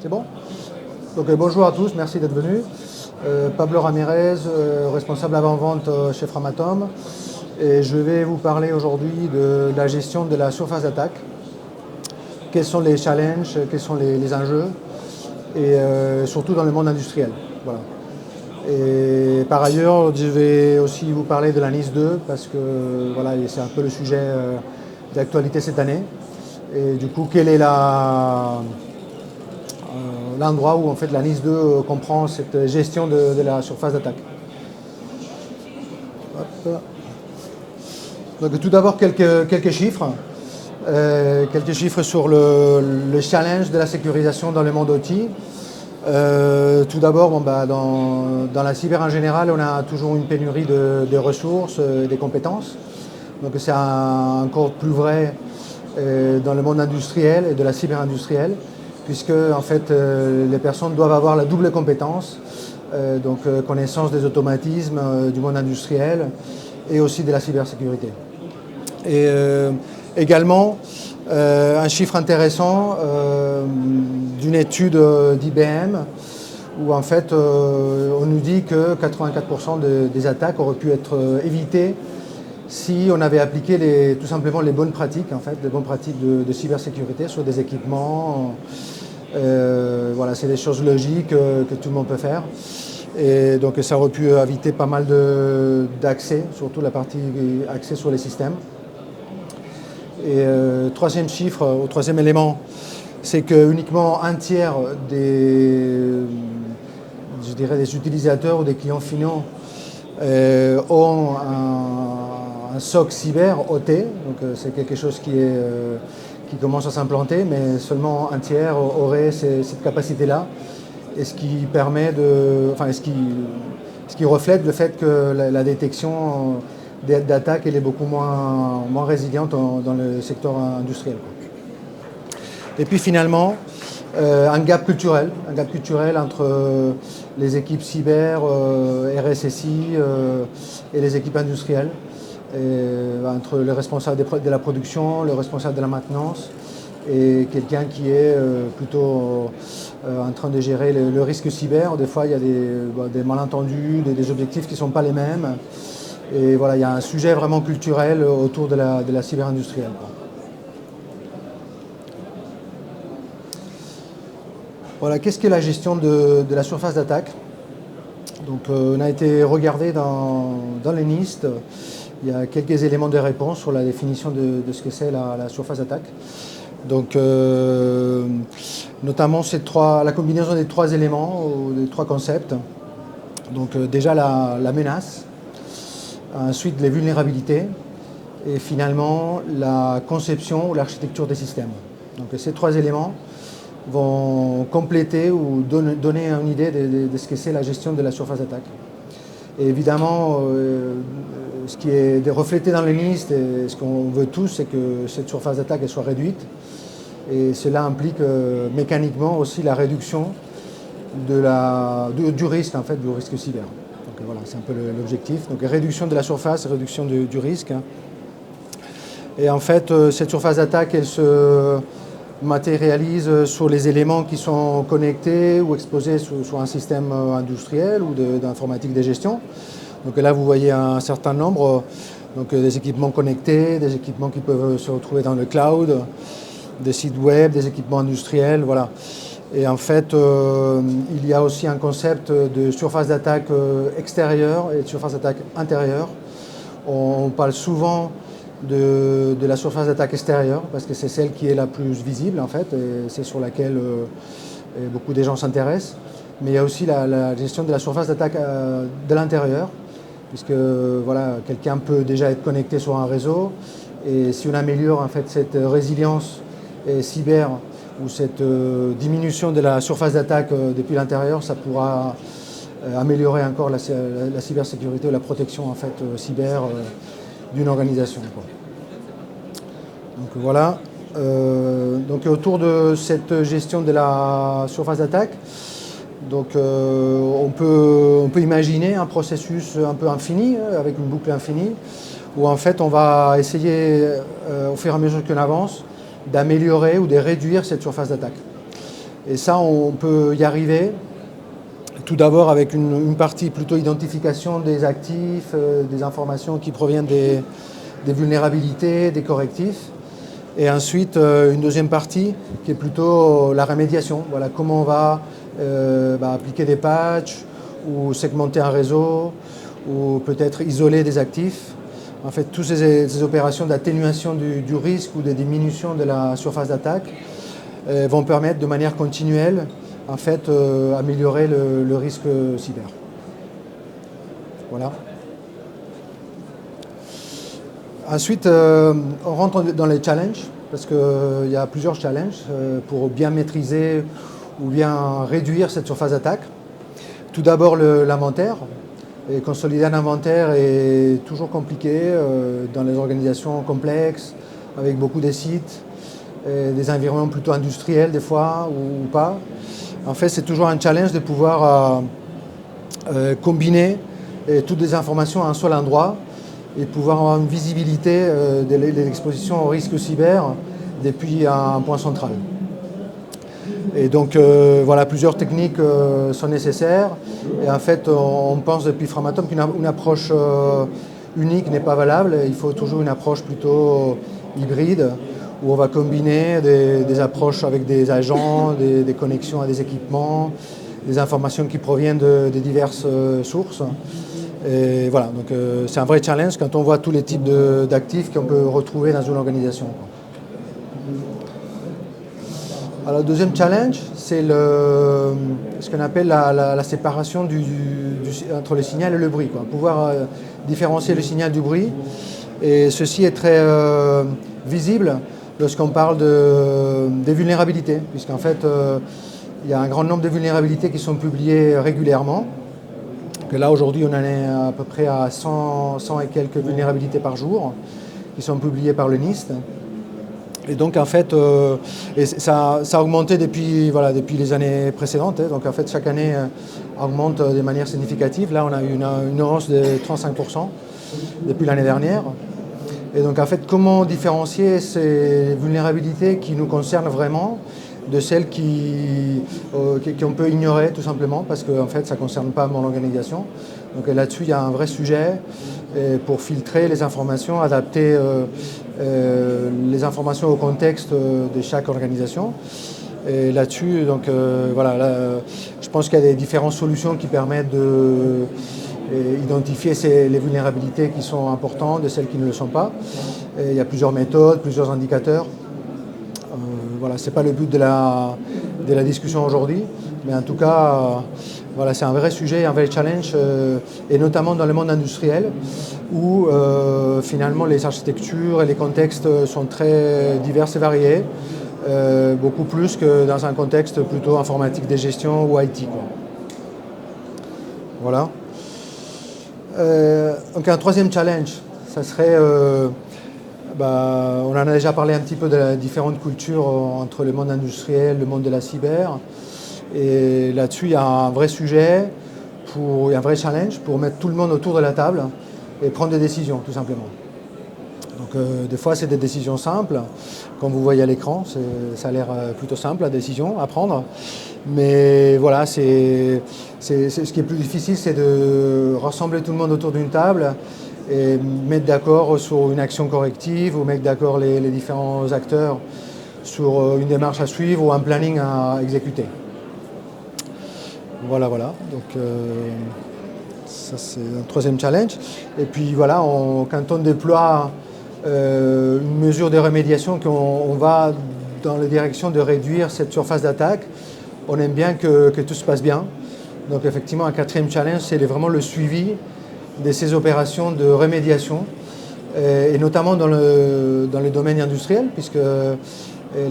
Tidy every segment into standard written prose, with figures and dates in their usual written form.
C'est bon? Donc bonjour à tous, merci d'être venus. Pablo Ramirez, responsable avant-vente chez Framatome. Et je vais vous parler aujourd'hui de la gestion de la surface d'attaque. Quels sont les challenges, quels sont les enjeux, et surtout dans le monde industriel. Voilà. Et par ailleurs, je vais aussi vous parler de la NIS 2 parce que voilà, c'est un peu le sujet d'actualité cette année. Et du coup, quel est l'endroit où en fait la NIS 2 comprend cette gestion de la surface d'attaque. Donc tout d'abord quelques chiffres. Quelques chiffres sur le challenge de la sécurisation dans le monde OT. Tout d'abord, dans la cyber en général, on a toujours une pénurie de ressources, des compétences. Donc c'est encore plus vrai dans le monde industriel et de la cyber industrielle, puisque en fait, les personnes doivent avoir la double compétence, connaissance des automatismes du monde industriel et aussi de la cybersécurité. Et également, un chiffre intéressant d'une étude d'IBM où en fait on nous dit que 84% des attaques auraient pu être évitées si on avait appliqué tout simplement les bonnes pratiques, en fait, les bonnes pratiques de cybersécurité sur des équipements. Voilà, c'est des choses logiques que tout le monde peut faire. Et donc ça aurait pu éviter pas mal d'accès, surtout la partie accès sur les systèmes. Et troisième chiffre, ou troisième élément, c'est que uniquement un tiers des utilisateurs ou des clients finaux ont un SOC cyber OT. Donc c'est quelque chose qui commence à s'implanter, mais seulement un tiers aurait cette capacité-là. Et ce qui permet ce qui reflète le fait que la détection d'attaque elle est beaucoup moins résiliente dans le secteur industriel. Et puis finalement, un gap culturel entre les équipes cyber, RSSI et les équipes industrielles, entre le responsable de la production, le responsable de la maintenance et quelqu'un qui est plutôt en train de gérer le risque cyber. Des fois, il y a des malentendus, des objectifs qui ne sont pas les mêmes. Et voilà, il y a un sujet vraiment culturel autour de la cyber industrielle. Voilà, qu'est-ce qu'est la gestion de la surface d'attaque? Donc, on a été regardé dans les NIST. Il y a quelques éléments de réponse sur la définition de ce que c'est la surface d'attaque. Donc, notamment la combinaison des trois éléments, des trois concepts. Donc, déjà la menace. Ensuite, les vulnérabilités et finalement la conception ou l'architecture des systèmes. Donc ces trois éléments vont compléter ou donner une idée de ce que c'est la gestion de la surface d'attaque. Et évidemment, ce qui est reflété dans les listes et ce qu'on veut tous, c'est que cette surface d'attaque elle soit réduite. Et cela implique mécaniquement aussi la réduction du risque, en fait, du risque cyber. Donc voilà, c'est un peu l'objectif. Donc réduction de la surface, réduction du risque. Et en fait, cette surface d'attaque, elle se matérialise sur les éléments qui sont connectés ou exposés sur un système industriel ou d'informatique de gestion. Donc là, vous voyez un certain nombre, donc des équipements connectés, des équipements qui peuvent se retrouver dans le cloud, des sites web, des équipements industriels, voilà. Et en fait, il y a aussi un concept de surface d'attaque extérieure et de surface d'attaque intérieure. On parle souvent de la surface d'attaque extérieure parce que c'est celle qui est la plus visible en fait, et c'est sur laquelle beaucoup de gens s'intéressent. Mais il y a aussi la gestion de la surface d'attaque de l'intérieur, puisque voilà, quelqu'un peut déjà être connecté sur un réseau, et si on améliore en fait cette résilience cyber ou cette diminution de la surface d'attaque depuis l'intérieur, ça pourra améliorer encore la cybersécurité ou la protection en fait, cyber d'une organisation. Donc voilà. Donc autour de cette gestion de la surface d'attaque, donc on peut imaginer un processus un peu infini, avec une boucle infinie, où en fait on va essayer au fur et à mesure qu'on avance d'améliorer ou de réduire cette surface d'attaque. Et ça, on peut y arriver tout d'abord avec une partie plutôt identification des actifs, des informations qui proviennent des vulnérabilités, des correctifs. Et ensuite, une deuxième partie qui est plutôt la remédiation. Voilà, comment on va appliquer des patchs ou segmenter un réseau ou peut-être isoler des actifs. En fait, toutes ces opérations d'atténuation du risque ou de diminution de la surface d'attaque vont permettre de manière continuelle en fait, améliorer le risque cyber. Voilà. Ensuite, on rentre dans les challenges, parce qu'il y a plusieurs challenges pour bien maîtriser ou bien réduire cette surface d'attaque. Tout d'abord, l'inventaire. Et consolider un inventaire est toujours compliqué dans les organisations complexes, avec beaucoup de sites, des environnements plutôt industriels des fois ou pas. En fait, c'est toujours un challenge de pouvoir combiner toutes les informations à un seul endroit et pouvoir avoir une visibilité de l'exposition au risque cyber depuis un point central. Et donc voilà, plusieurs techniques sont nécessaires. Et en fait, on pense depuis Framatome qu'une approche unique n'est pas valable. Il faut toujours une approche plutôt hybride, où on va combiner des approches avec des agents, des connexions à des équipements, des informations qui proviennent de diverses sources. Et voilà, donc c'est un vrai challenge quand on voit tous les types d'actifs qu'on peut retrouver dans une organisation. Alors, le deuxième challenge, c'est ce qu'on appelle la séparation entre le signal et le bruit, quoi. Pouvoir différencier le signal du bruit. Et ceci est très visible lorsqu'on parle des vulnérabilités, puisqu'en fait, il y a un grand nombre de vulnérabilités qui sont publiées régulièrement. Que là, aujourd'hui, on en est à peu près à 100 et quelques vulnérabilités par jour qui sont publiées par le NIST. Et donc, en fait, ça a augmenté depuis les années précédentes. Donc, en fait, chaque année augmente de manière significative. Là, on a eu une hausse de 35% depuis l'année dernière. Et donc, en fait, comment différencier ces vulnérabilités qui nous concernent vraiment de celles qu'on peut ignorer tout simplement parce que en fait, ça ne concerne pas mon organisation. Donc là-dessus, il y a un vrai sujet pour filtrer les informations, adapter les informations au contexte de chaque organisation. Et là-dessus, donc voilà, je pense qu'il y a des différentes solutions qui permettent d'identifier les vulnérabilités qui sont importantes de celles qui ne le sont pas. Et il y a plusieurs méthodes, plusieurs indicateurs. Voilà, ce n'est pas le but de la discussion aujourd'hui, mais en tout cas, voilà, c'est un vrai sujet, un vrai challenge, et notamment dans le monde industriel, où finalement les architectures et les contextes sont très divers et variés, beaucoup plus que dans un contexte plutôt informatique de gestion ou IT, quoi. Voilà. Donc un troisième challenge, ça serait... on en a déjà parlé un petit peu de la différente culture entre le monde industriel, le monde de la cyber. Et là-dessus, il y a un vrai sujet, il y a un vrai challenge pour mettre tout le monde autour de la table et prendre des décisions, tout simplement. Donc, des fois, c'est des décisions simples. Comme vous voyez à l'écran, ça a l'air plutôt simple, la décision à prendre. Mais voilà, ce qui est plus difficile, c'est de rassembler tout le monde autour d'une table et mettre d'accord sur une action corrective ou mettre d'accord les différents acteurs sur une démarche à suivre ou un planning à exécuter. Voilà. Donc ça c'est un troisième challenge. Et puis voilà, quand on déploie une mesure de remédiation, qu'on va dans la direction de réduire cette surface d'attaque, on aime bien que tout se passe bien. Donc effectivement, un quatrième challenge, c'est vraiment le suivi de ces opérations de remédiation, et notamment dans le domaine industriel, puisque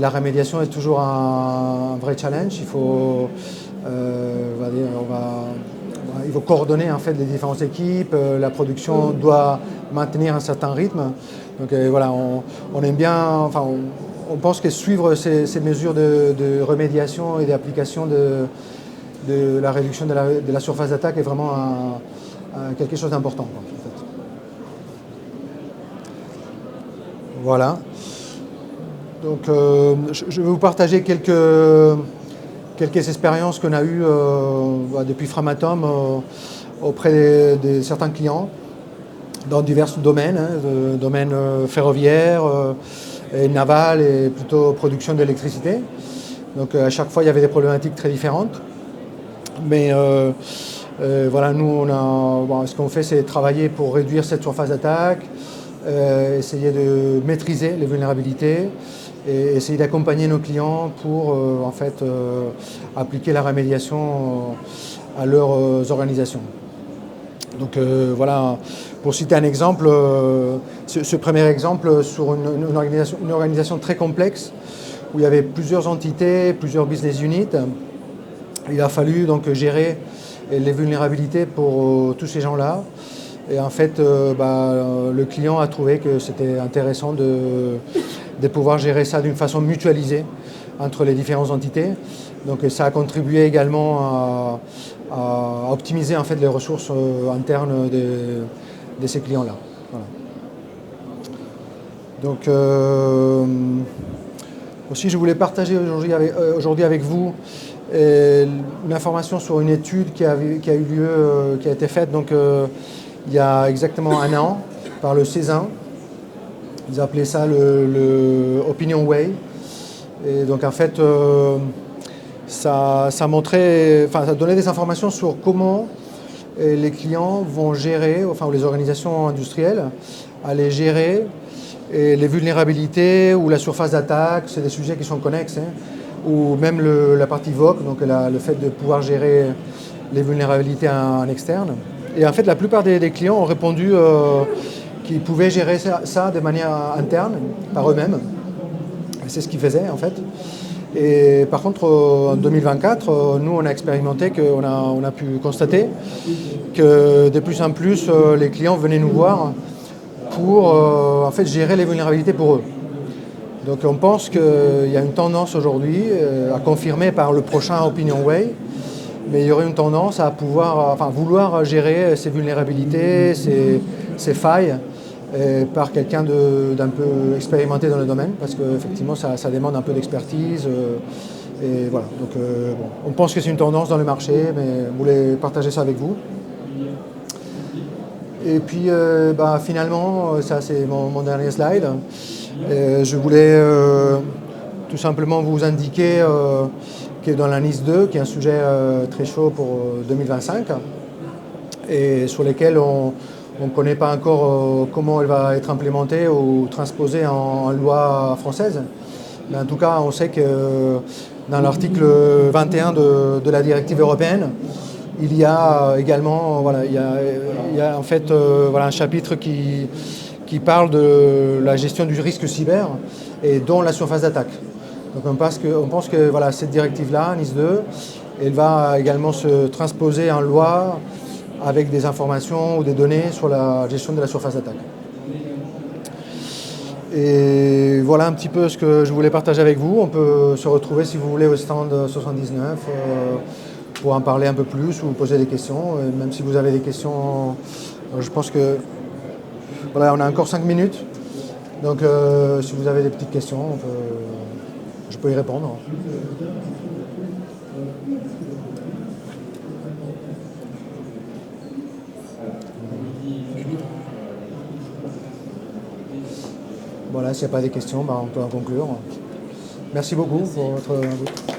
la remédiation est toujours un vrai challenge. Il faut coordonner en fait les différentes équipes, la production doit maintenir un certain rythme. Donc voilà, on aime bien, enfin on pense que suivre ces mesures de remédiation et d'application de la réduction de la surface d'attaque est vraiment quelque chose d'important, en fait. Voilà. Donc je vais vous partager quelques quelques expériences qu'on a eues depuis Framatome auprès de certains clients dans divers domaines, domaines ferroviaires, et naval et plutôt production d'électricité. Donc à chaque fois, il y avait des problématiques très différentes. Mais voilà, nous, ce qu'on fait, c'est travailler pour réduire cette surface d'attaque, essayer de maîtriser les vulnérabilités et essayer d'accompagner nos clients pour en fait appliquer la remédiation à leurs organisations. Donc voilà, pour citer un exemple, ce premier exemple sur une organisation très complexe où il y avait plusieurs entités, plusieurs business units, il a fallu donc gérer les vulnérabilités pour tous ces gens-là. Et en fait, le client a trouvé que c'était intéressant de pouvoir gérer ça d'une façon mutualisée entre les différentes entités. Donc ça a contribué également à optimiser en fait les ressources internes de ces clients-là. Voilà. Donc aussi, je voulais partager aujourd'hui avec vous une information sur une étude qui a eu lieu, qui a été faite donc, il y a exactement un an par le Césin. Ils appelaient ça le Opinion Way. Et donc en fait, ça donnait des informations sur comment les clients vont gérer, enfin ou les organisations industrielles allaient gérer les vulnérabilités ou la surface d'attaque. C'est des sujets qui sont connexes, ou même la partie VOC, donc le fait de pouvoir gérer les vulnérabilités en externe. Et en fait, la plupart des clients ont répondu qu'ils pouvaient gérer ça de manière interne, par eux-mêmes. C'est ce qu'ils faisaient, en fait. Et par contre, en 2024, nous, on a expérimenté, on a pu constater que de plus en plus, les clients venaient nous voir pour en fait, gérer les vulnérabilités pour eux. Donc on pense qu'il y a une tendance aujourd'hui, à confirmer par le prochain Opinion Way, mais il y aurait une tendance à vouloir gérer ces vulnérabilités, ces failles, par quelqu'un d'un peu expérimenté dans le domaine, parce qu'effectivement ça demande un peu d'expertise. Et voilà. Donc, on pense que c'est une tendance dans le marché, mais je voulais partager ça avec vous. Et puis finalement, ça c'est mon dernier slide. Je voulais tout simplement vous indiquer que dans la NIS 2, qui est un sujet très chaud pour 2025, et sur lequel on ne connaît pas encore comment elle va être implémentée ou transposée en loi française. Mais en tout cas, on sait que dans l'article 21 de la directive européenne, il y a également il y a en fait un chapitre qui parle de la gestion du risque cyber et dont la surface d'attaque. Donc on pense que cette directive-là, NIS 2, elle va également se transposer en loi avec des informations ou des données sur la gestion de la surface d'attaque. Et voilà un petit peu ce que je voulais partager avec vous. On peut se retrouver si vous voulez au stand 79 pour en parler un peu plus ou poser des questions. Et même si vous avez des questions, je pense que on a encore 5 minutes. Donc si vous avez des petites questions, je peux y répondre. Voilà, s'il n'y a pas de questions, on peut en conclure. Merci beaucoup pour votre...